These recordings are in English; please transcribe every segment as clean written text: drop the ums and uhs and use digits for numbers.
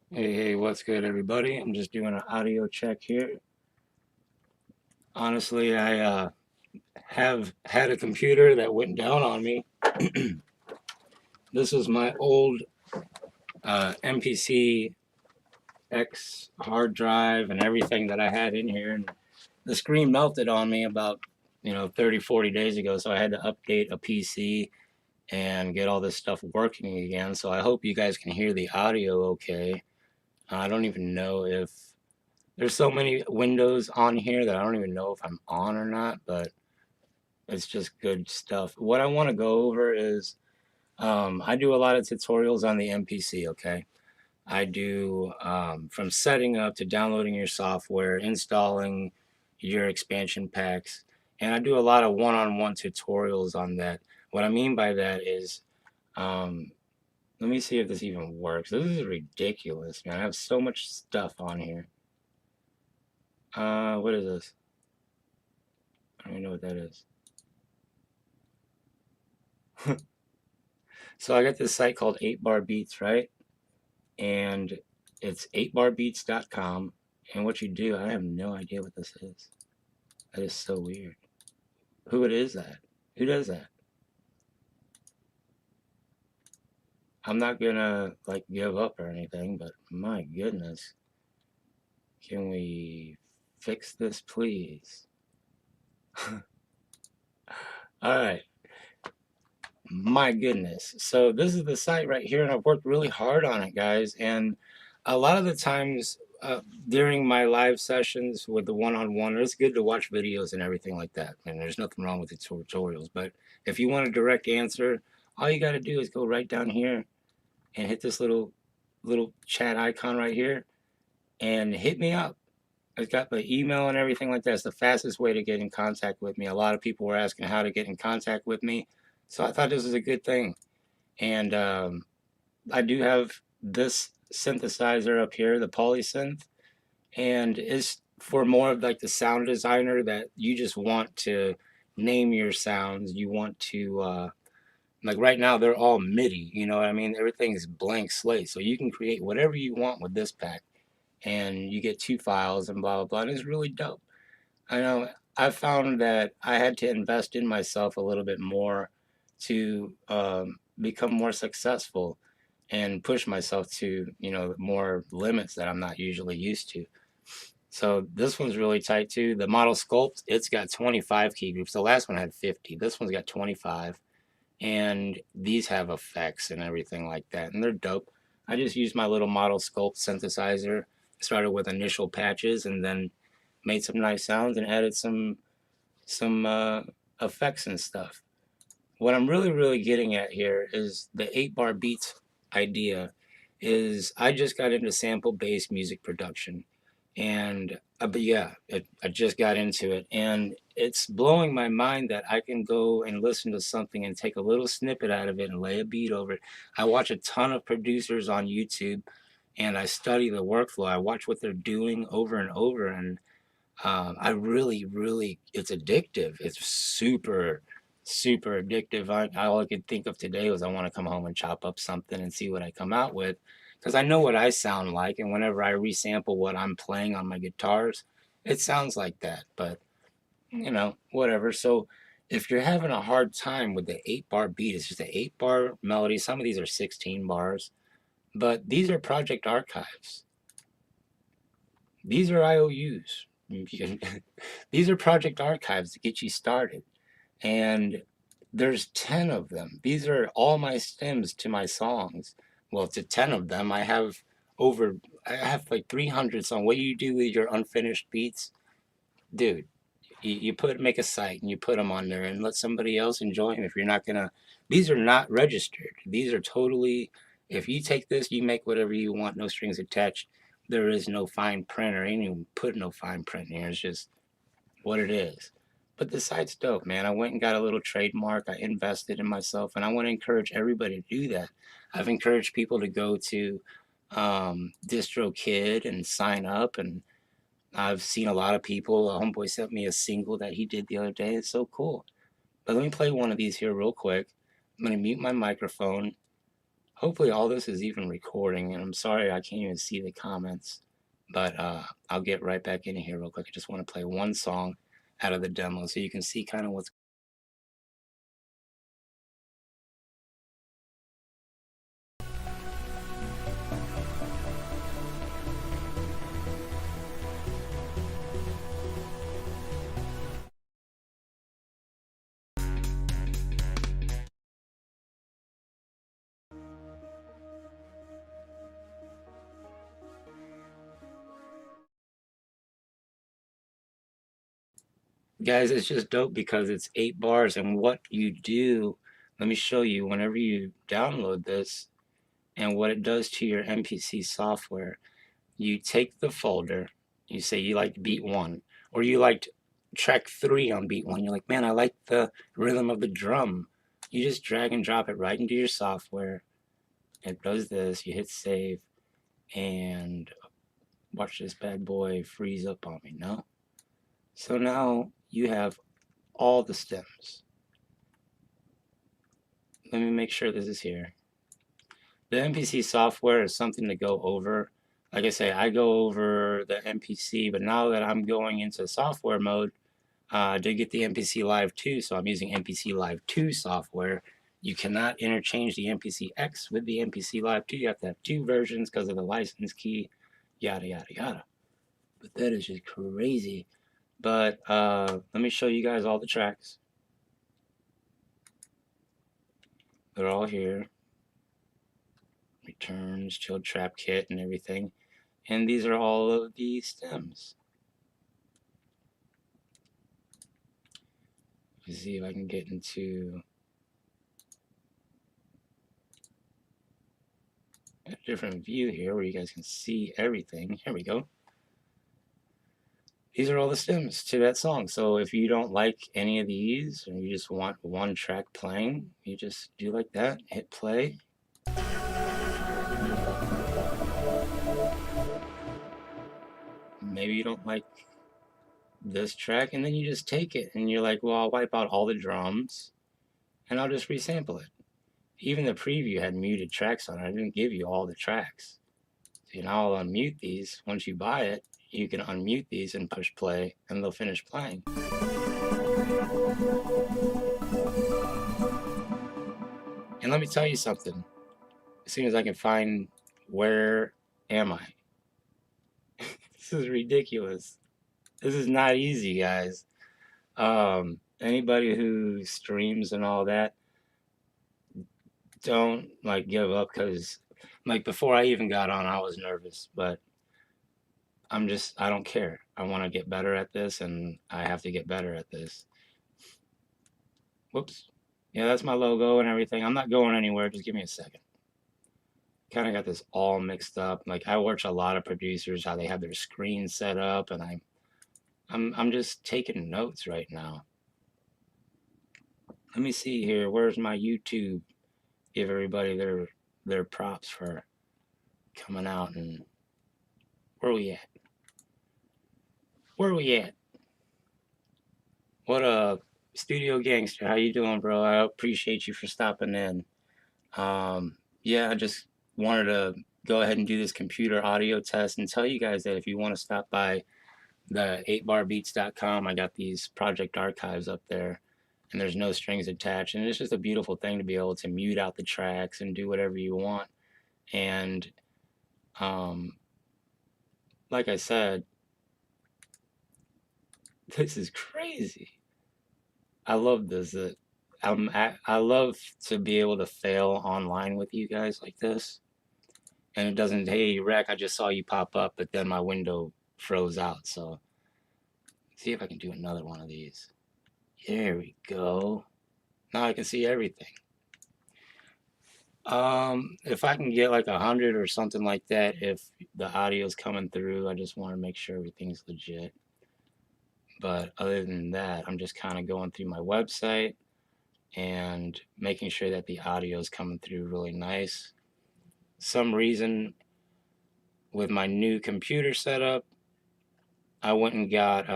Hey, what's good, everybody? I'm just doing an audio check here. Honestly, I have had a computer that went down on me. This is my old MPC X hard drive and everything that I had in here. And the screen melted on me about, 30, 40 days ago. So I had to update a PC and get all this stuff working again. So I hope you guys can hear the audio okay. I don't even know if there's so many windows on here that I don't even know if I'm on or not, but it's just good stuff. What I want to go over is I do a lot of tutorials on the MPC, okay? I do from setting up to downloading your software, installing your expansion packs, and I do a lot of one-on-one tutorials on that. What I mean by that is, um, let me see if this even works. This is ridiculous, man. I have so much stuff on here. What is this? I don't even know what that is. So I got this site called 8 Bar Beats, right? And it's 8barbeats.com. And what you do, I have no idea what this is. That is so weird. Who it is that? Who does that? I'm not gonna like give up or anything, but my goodness. Can we fix this, please? All right. My goodness. So this is the site right here, and I've worked really hard on it, guys. And a lot of the times during my live sessions with the one-on-one, it's good to watch videos and everything like that. And there's nothing wrong with the tutorials. But if you want a direct answer, all you got to do is go right down here and hit this little chat icon right here and hit me up. I've got my email and everything like that. It's the fastest way to get in contact with me. A lot of people were asking how to get in contact with me. So I thought this was a good thing. And I do have this synthesizer up here, the polysynth, and it's for more of like the sound designer that you just want to name your sounds. You want to like right now they're all MIDI, you know what I mean? Everything is blank slate, so you can create whatever you want with this pack, and you get 2 files and blah blah blah. And it's really dope. I know I found that I had to invest in myself a little bit more to become more successful and push myself to, more limits that I'm not usually used to. So this one's really tight too. The model sculpt, it's got 25 key groups. The last one had 50. This one's got 25. And these have effects and everything like that. And they're dope. I just used my little model sculpt synthesizer. Started with initial patches and then made some nice sounds and added some effects and stuff. What I'm really getting at here is the 8 bar beats idea is I just got into sample based music production and but yeah, I just got into it and it's blowing my mind that I can go and listen to something and take a little snippet out of it and lay a beat over it. I watch a ton of producers on YouTube and I study the workflow. I watch what they're doing over and over and I really, it's addictive. It's super addictive. All I could think of today was I want to come home and chop up something and see what I come out with. Because I know what I sound like. And whenever I resample what I'm playing on my guitars, it sounds like that. But, whatever. So if you're having a hard time with the 8 bar beat, it's just an 8 bar melody. Some of these are 16 bars. But these are project archives. These are IOUs. These are project archives to get you started. And there's 10 of them. These are all my stems to my songs. Well, to 10 of them, I have like 300 songs. What you do with your unfinished beats, dude, make a site and you put them on there and let somebody else enjoy them. If you're not gonna, these are not registered. These are totally, if you take this, you make whatever you want, no strings attached. There is no fine print or anyone put no fine print in here. It's just what it is. But the site's dope, man. I went and got a little trademark. I invested in myself, and I want to encourage everybody to do that. I've encouraged people to go to DistroKid and sign up, and I've seen a lot of people. A homeboy sent me a single that he did the other day. It's so cool. But let me play one of these here real quick. I'm gonna mute my microphone. Hopefully all this is even recording, and I'm sorry I can't even see the comments, but I'll get right back in here real quick. I just want to play one song out of the demo so you can see kind of what's. Guys, it's just dope because it's 8 bars, and what you do, let me show you whenever you download this and what it does to your MPC software. You take the folder, you say you liked beat one, or you liked track three on beat one. You're like, man, I like the rhythm of the drum. You just drag and drop it right into your software. It does this, you hit save, and watch this bad boy freeze up on me. No? So now you have all the stems. Let me make sure this is here. The MPC software is something to go over. Like I say, I go over the MPC, but now that I'm going into software mode, I did get the MPC Live 2, so I'm using MPC Live 2 software. You cannot interchange the MPC X with the MPC Live 2. You have to have two versions because of the license key, yada, yada, yada. But that is just crazy. But let me show you guys all the tracks. They're all here. Returns, chilled trap kit, and everything. And these are all of the stems. Let's see if I can get into a different view here where you guys can see everything. Here we go. These are all the stems to that song. So if you don't like any of these, or you just want one track playing, you just do like that, hit play. Maybe you don't like this track, and then you just take it and you're like, well, I'll wipe out all the drums and I'll just resample it. Even the preview had muted tracks on it. I didn't give you all the tracks. So now I'll unmute these. Once you buy it, you can unmute these and push play and they'll finish playing. And let me tell you something. As soon as I can find where am I? This is ridiculous. This is not easy, guys. Anybody who streams and all that, don't like give up, because like before I even got on, I was nervous, but I don't care. I want to get better at this, and I have to get better at this. Whoops. Yeah, that's my logo and everything. I'm not going anywhere. Just give me a second. Kind of got this all mixed up. Like I watch a lot of producers how they have their screen set up, and I'm just taking notes right now. Let me see here. Where's my YouTube? Give everybody their props for coming out. And where we at? Where we at? What up, Studio Gangster? How you doing, bro? I appreciate you for stopping in. Yeah, I just wanted to go ahead and do this computer audio test and tell you guys that if you want to stop by the 8barbeats.com, I got these project archives up there, and there's no strings attached, and it's just a beautiful thing to be able to mute out the tracks and do whatever you want. And um, like I said, this is crazy. I love this. I love to be able to fail online with you guys like this, and it doesn't. Hey, Rec, I just saw you pop up, but then my window froze out. So see if I can do another one of these. There we go. Now I can see everything. If I can get like 100 or something like that, if the audio is coming through, I just want to make sure everything's legit. But other than that, I'm just kind of going through my website and making sure that the audio is coming through really nice. Some reason with my new computer setup, I went and got,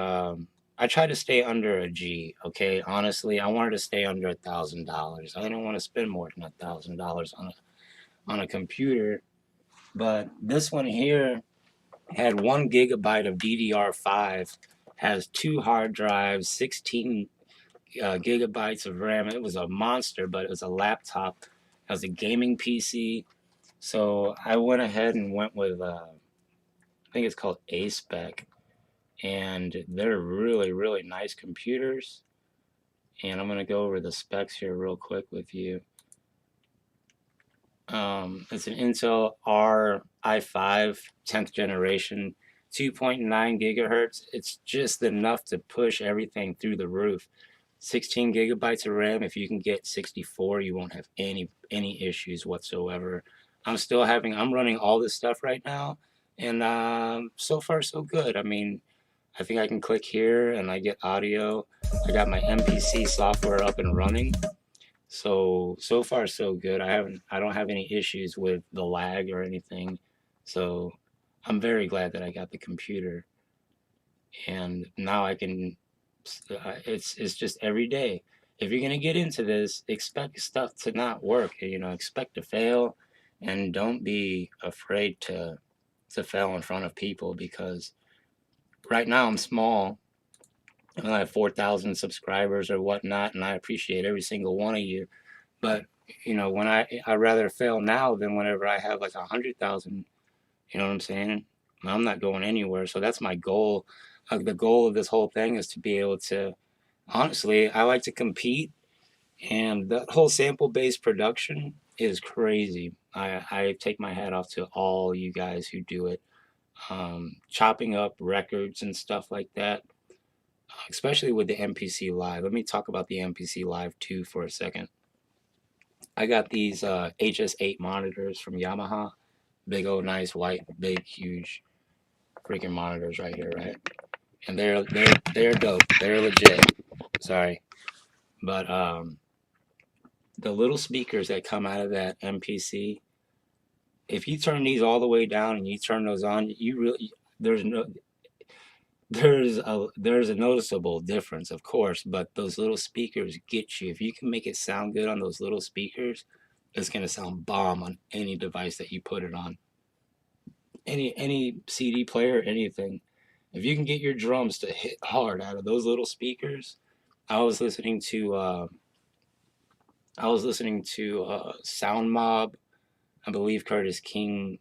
I tried to stay under a G, okay? Honestly, I wanted to stay under $1,000. I didn't want to spend more than $1,000 on on a computer. But this one here had 1 gigabyte of DDR5, has 2 hard drives, 16 gigabytes of RAM. It was a monster, but it was a laptop. It was a gaming PC. So I went ahead and went with, I think it's called A-Spec, and they're really, really nice computers. And I'm going to go over the specs here real quick with you. It's an Intel R i5 10th generation, 2.9 gigahertz. It's just enough to push everything through the roof. 16 gigabytes of RAM. If you can get 64, you won't have any issues whatsoever. I'm running all this stuff right now, and so far so good. I mean, I think I can click here and I get audio. I got my MPC software up and running. So far so good. I don't have any issues with the lag or anything. So I'm very glad that I got the computer, and now I can. It's just every day. If you're gonna get into this, expect stuff to not work. You know, expect to fail, and don't be afraid to fail in front of people, because right now I'm small. I have 4,000 subscribers or whatnot, and I appreciate every single one of you. But you know, when I rather fail now than whenever I have like 100,000. You know what I'm saying? I'm not going anywhere. So that's my goal. The goal of this whole thing is to be able to. Honestly, I like to compete, and that whole sample-based production is crazy. I take my hat off to all you guys who do it. Chopping up records and stuff like that, especially with the MPC Live. Let me talk about the MPC Live 2 for a second. I got these HS8 monitors from Yamaha. Big old nice white, big, huge freaking monitors right here, right? And they're dope. They're legit. Sorry. But the little speakers that come out of that MPC, if you turn these all the way down and you turn those on, you really there's no there's a noticeable difference, of course, but those little speakers get you. If you can make it sound good on those little speakers, it's gonna sound bomb on any device that you put it on. Any CD player, anything. If you can get your drums to hit hard out of those little speakers, I was listening to Sound Mob. I believe Curtis King.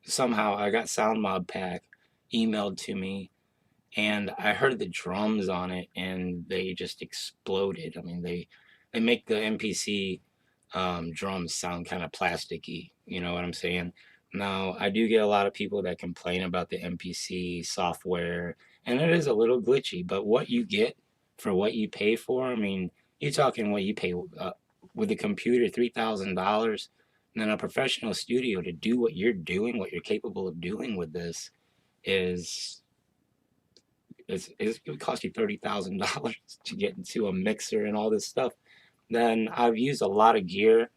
Somehow I got Sound Mob pack emailed to me, and I heard the drums on it, and they just exploded. I mean, they make the MPC drums sound kind of plasticky. You know what I'm saying? Now, I do get a lot of people that complain about the MPC software, and it is a little glitchy, but what you get for what you pay for, I mean, you're talking what you pay with a computer, $3,000, and then a professional studio to do what you're doing, what you're capable of doing with this is it would cost you $30,000 to get into a mixer and all this stuff. Then I've used a lot of gear,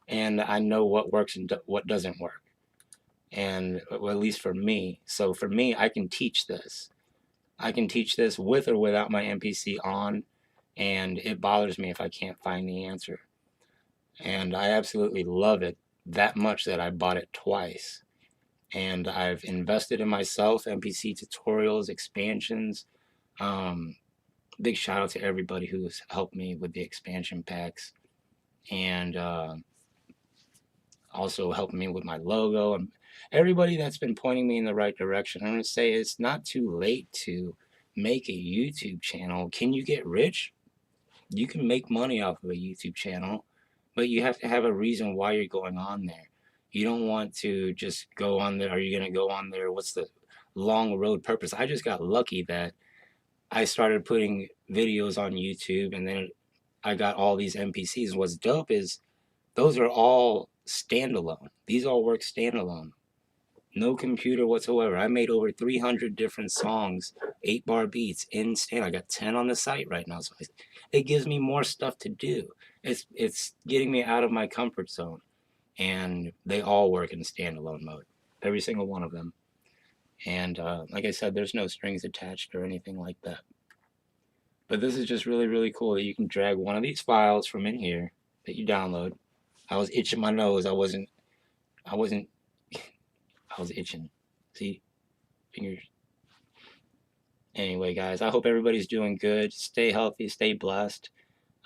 and I know what works and what doesn't work. And well, at least for me. So for me, I can teach this. I can teach this with or without my MPC on, and it bothers me if I can't find the answer. And I absolutely love it that much that I bought it twice. And I've invested in myself, MPC tutorials, expansions. Um, Big shout out to everybody who's helped me with the expansion packs, and also helping me with my logo, and everybody that's been pointing me in the right direction. I'm going to say it's not too late to make a YouTube channel. Can you get rich? You can make money off of a YouTube channel, but you have to have a reason why you're going on there. You don't want to just go on there. Are you going to go on there? What's the long road purpose? I just got lucky that I started putting videos on YouTube, and then I got all these MPCs. What's dope is those are all standalone. These all work standalone. No computer whatsoever. I made over 300 different songs, 8-bar beats in stand. I got 10 on the site right now, so it gives me more stuff to do. It's getting me out of my comfort zone, and they all work in standalone mode, every single one of them. And like I said, there's no strings attached or anything like that. But this is just really, really cool that you can drag one of these files from in here that you download. I was itching my nose. I wasn't I wasn't, I was itching. See, fingers. Anyway, guys, I hope everybody's doing good. Stay healthy, stay blessed.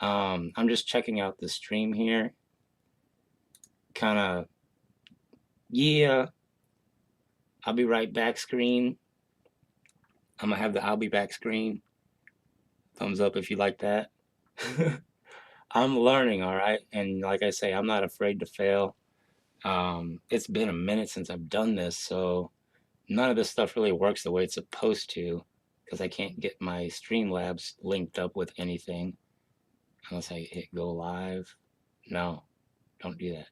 I'm just checking out the stream here. Kind of, yeah, I'll be right back screen. I'm gonna have the I'll be back screen. Thumbs up if you like that. I'm learning, all right? And like I say, I'm not afraid to fail. It's been a minute since I've done this, so none of this stuff really works the way it's supposed to because I can't get my Streamlabs linked up with anything unless I hit go live. No, don't do that.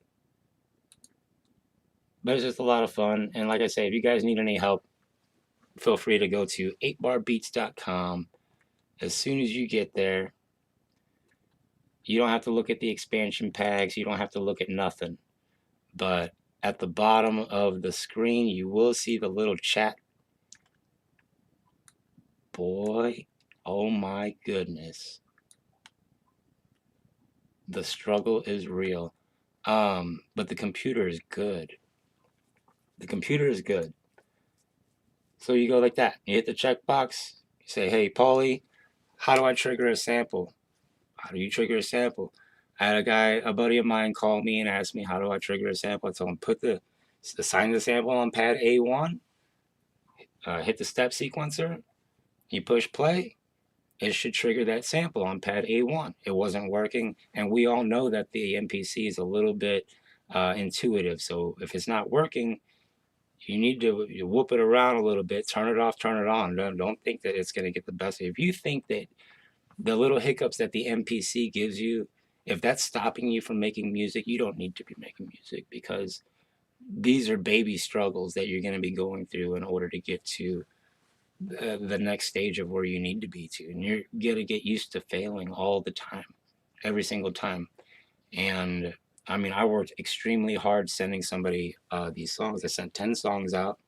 But it's just a lot of fun. And like I say, if you guys need any help, feel free to go to 8barbeats.com. As soon as you get there, you don't have to look at the expansion packs, you don't have to look at nothing. But at the bottom of the screen, you will see the little chat. Boy, oh my goodness. The struggle is real. But the computer is good. The computer is good. So you go like that. You hit the checkbox. You say, hey, Paulie, how do I trigger a sample? How do you trigger a sample? I had a buddy of mine call me and ask me, how do I trigger a sample? I told him, assign the sample on pad A1, hit the step sequencer, you push play, it should trigger that sample on pad A1. It wasn't working, and we all know that the MPC is a little bit intuitive. So if it's not working, you need to whoop it around a little bit, turn it off, turn it on. Don't think that it's going to get the best. If you think that the little hiccups that the MPC gives you, if that's stopping you from making music, you don't need to be making music because these are baby struggles that you're going to be going through in order to get to the next stage of where you need to be to. And you're going to get used to failing all the time, every single time. And I mean, I worked extremely hard sending somebody these songs. I sent 10 songs out,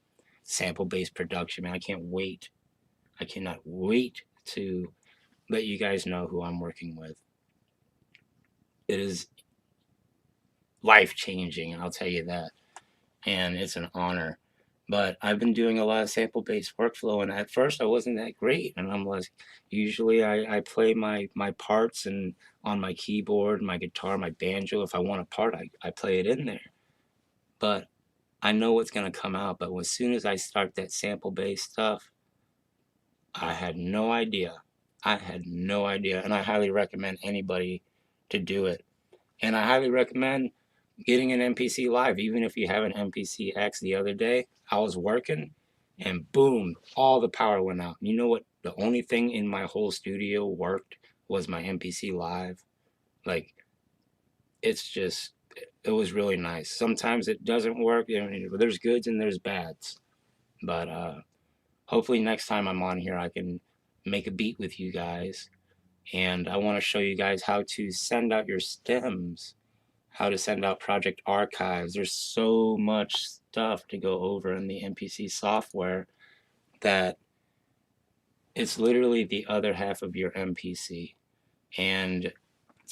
sample based production. Man, I can't wait. I cannot wait to let you guys know who I'm working with. It is life changing, I'll tell you that. And it's an honor. But I've been doing a lot of sample based workflow, and at first I wasn't that great. And I'm like, usually I play my parts and on my keyboard, my guitar, my banjo. If I want a part, I play it in there. But I know what's going to come out. But as soon as I start that sample based stuff, I had no idea. I had no idea. And I highly recommend anybody to do it. And I highly recommend getting an MPC Live, even if you have an MPC X. The other day, I was working and boom, all the power went out. You know what? The only thing in my whole studio worked was my MPC Live. Like, it was really nice. Sometimes it doesn't work. There's goods and there's bads. But hopefully next time I'm on here, I can make a beat with you guys. And I want to show you guys how to send out your stems, how to send out project archives. There's so much stuff to go over in the MPC software that it's literally the other half of your MPC. And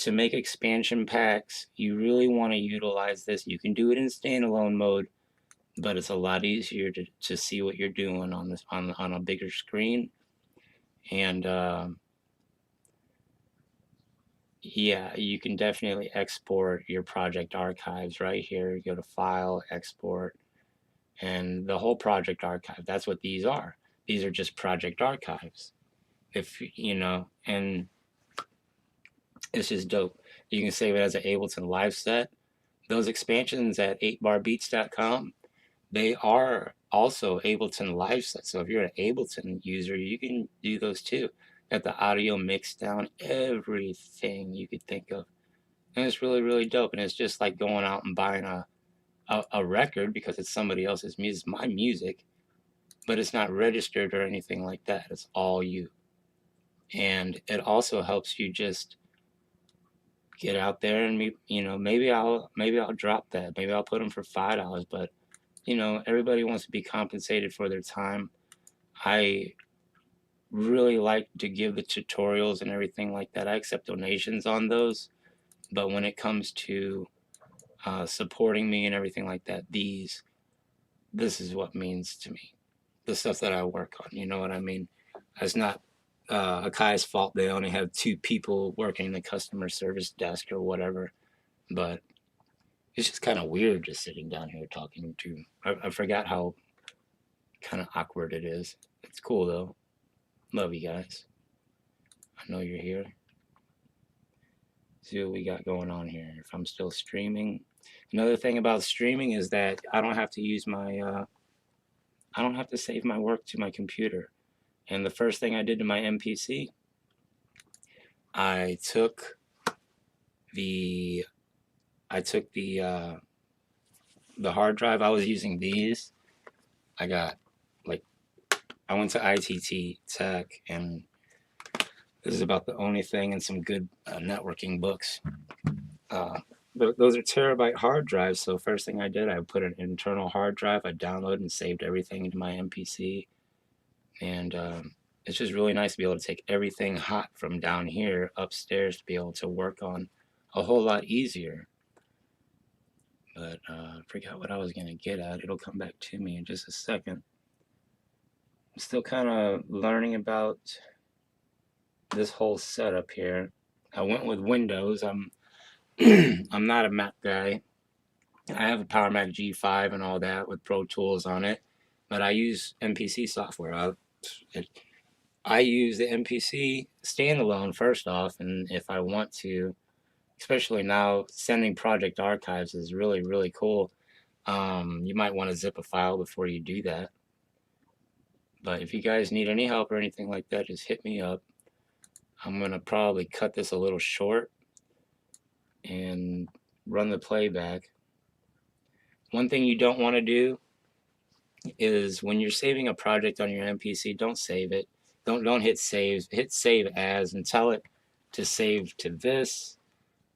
to make expansion packs, you really want to utilize this. You can do it in standalone mode, but it's a lot easier to see what you're doing on this on a bigger screen. And yeah, you can definitely export your project archives right here. Go to File, Export, and the whole project archive. That's what these are. These are just project archives. If you know, and it's just dope. You can save it as an Ableton live set. Those expansions at 8barbeats.com, they are also Ableton live sets. So if you're an Ableton user, you can do those too. Got the audio mixed down, everything you could think of. And it's really, really dope. And it's just like going out and buying a record because it's somebody else's music, it's my music, but it's not registered or anything like that. It's all you. And it also helps you just get out there and maybe I'll drop that. Maybe I'll put them for $5, but everybody wants to be compensated for their time. I really like to give the tutorials and everything like that. I accept donations on those, but when it comes to supporting me and everything like that. This is what means to me. The stuff that I work on, you know what I mean? It's not Akai's fault they only have 2 people working the customer service desk or whatever, but it's just kind of weird just sitting down here talking to. I forgot how kind of awkward it is. It's cool though. Love you guys. I know you're here. See what we got going on here. If I'm still streaming. Another thing about streaming is that I don't have to use my, I don't have to save my work to my computer. And the first thing I did to my MPC, I took the, I took the hard drive. I was using these. I got like, I went to ITT Tech, and this is about the only thing and some good networking books. Those are terabyte hard drives. So first thing I did, I put an internal hard drive. I downloaded and saved everything into my MPC, and it's just really nice to be able to take everything hot from down here upstairs to be able to work on a whole lot easier. But I forgot what I was gonna get at. It'll come back to me in just a second. I'm still kind of learning about this whole setup here. I went with Windows. I'm not a Mac guy. I have a Power Mac G5 and all that with Pro Tools on it, but I use MPC software. I use the MPC Standalone first off, and if I want to, especially now, sending project archives is really, really cool. You might want to zip a file before you do that. But if you guys need any help or anything like that, just hit me up. I'm going to probably cut this a little short and run the playback. One thing you don't want to do is when you're saving a project on your MPC, don't save it. Don't hit save. Hit save as and tell it to save to this,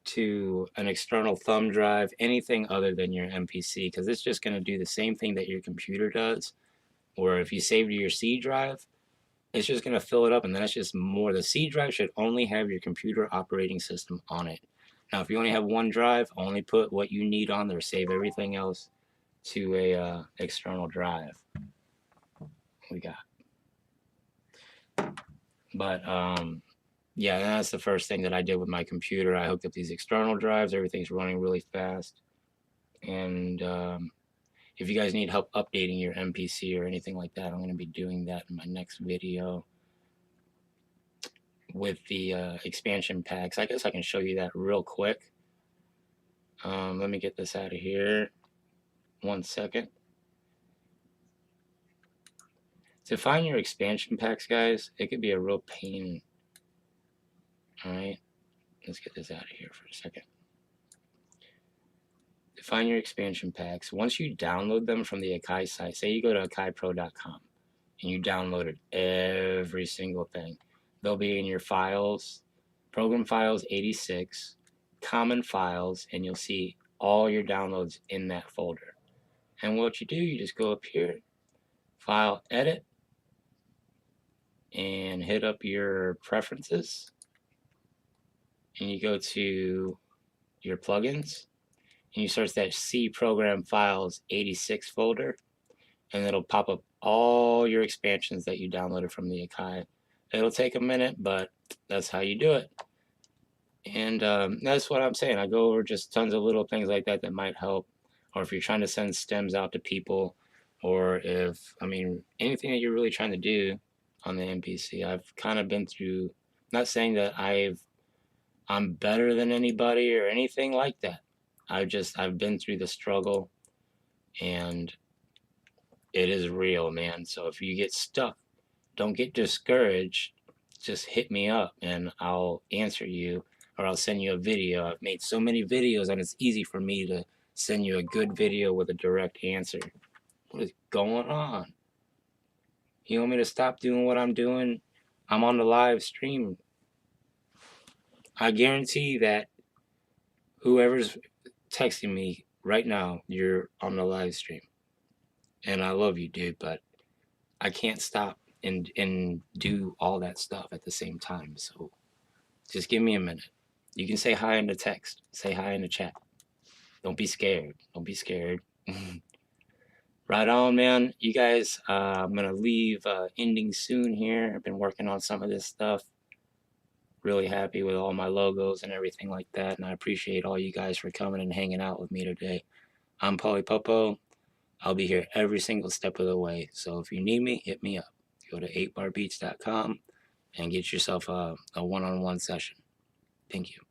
to an external thumb drive, anything other than your MPC, because it's just going to do the same thing that your computer does. Or if you save to your C drive, it's just going to fill it up, and then it's just more. The C drive should only have your computer operating system on it. Now, if you only have one drive, only put what you need on there. Save everything else to a external drive. We got. But yeah, that's the first thing that I did with my computer. I hooked up these external drives. Everything's running really fast. And if you guys need help updating your MPC or anything like that, I'm going to be doing that in my next video with the expansion packs. I guess I can show you that real quick. Let me get this out of here. 1 second. To find your expansion packs, guys, it could be a real pain. All right, let's get this out of here for a second. To find your expansion packs, once you download them from the Akai site, say you go to akaipro.com and you downloaded every single thing, they'll be in your files, program files 86, common files, and you'll see all your downloads in that folder. And what you do, you just go up here, file, edit, and hit up your preferences, and you go to your plugins, and you search that C program files 86 folder, and it'll pop up all your expansions that you downloaded from the Akai. It'll take a minute, but that's how you do it. And that's what I'm saying. I go over just tons of little things like that that might help. Or if you're trying to send stems out to people, or if, I mean, anything that you're really trying to do on the MPC. I've kind of been through, not saying that I'm better than anybody or anything like that. I've been through the struggle, and it is real, man. So if you get stuck, don't get discouraged. Just hit me up and I'll answer you, or I'll send you a video. I've made so many videos, and it's easy for me to send you a good video with a direct answer. What is going on? You want me to stop doing what I'm doing? I'm on the live stream. I guarantee that whoever's texting me right now, you're on the live stream. And I love you, dude, but I can't stop and do all that stuff at the same time. So just give me a minute. You can say hi in the text. Say hi in the chat. Don't be scared. Don't be scared. Right on, man. You guys, I'm gonna leave ending soon here. I've been working on some of this stuff. Really happy with all my logos and everything like that, and I appreciate all you guys for coming and hanging out with me today. I'm Polly Popo. I'll be here every single step of the way. So if you need me, hit me up. Go to 8barbeats.com and get yourself a one-on-one session. Thank you.